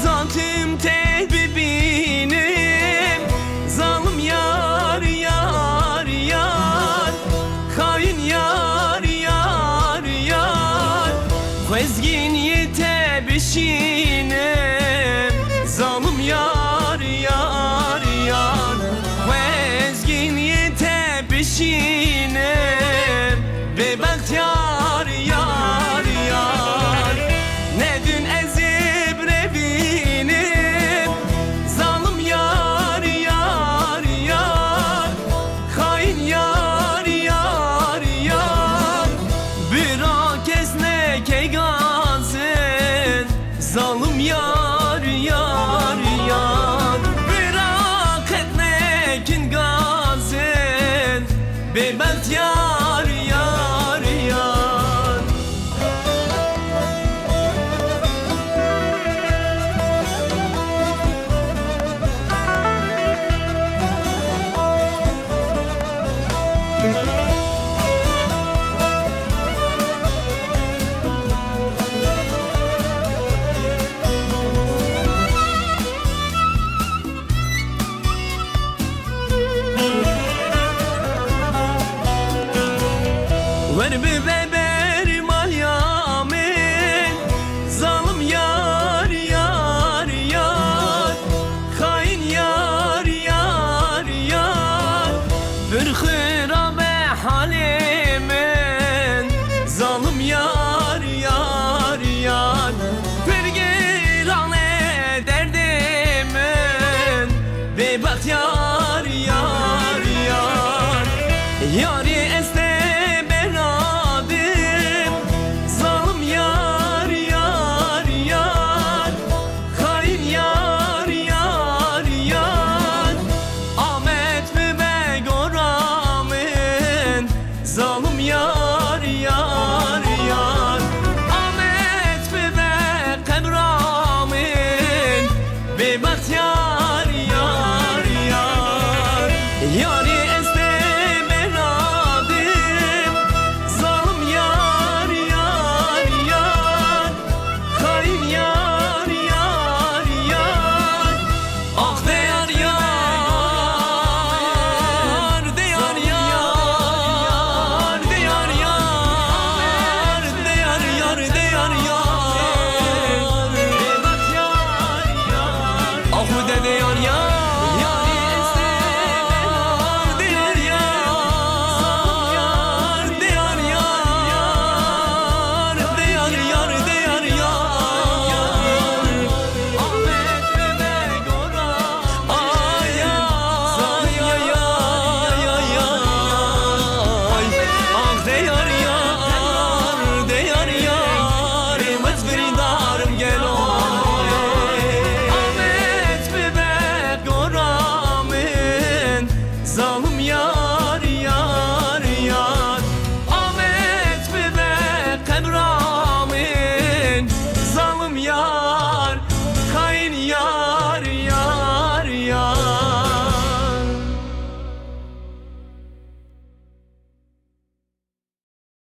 Zatim tebibinim, zalim yar yar yar, hain yar yar yar, vezgin yetebişinem, zalim yar yar yar, vezgin yetebişinem, bebek yar yar yar, ne dün ezib revinim, zalim yar yar yar, hain yar yar yar, bir kez ne keygazen, zalim yar yar yar, bir ne kin gazen, bebek yar yar yar. Ver bir beber malyamin, zalim yar yar yar, hain yar yar yar, bir hırabe halimin, zalim yar yar yar, bir girane derdimin, bebek yar yar yar, yari este zalim yar yar yar, Ahmet bebek Emramin, bebek yar yar yar, yari este beradim, zalim yar yar yar, hain yar yar yar, ah de yar yar, de yar yar. Zalim yar yar yar, Ahmet bebek Emrah.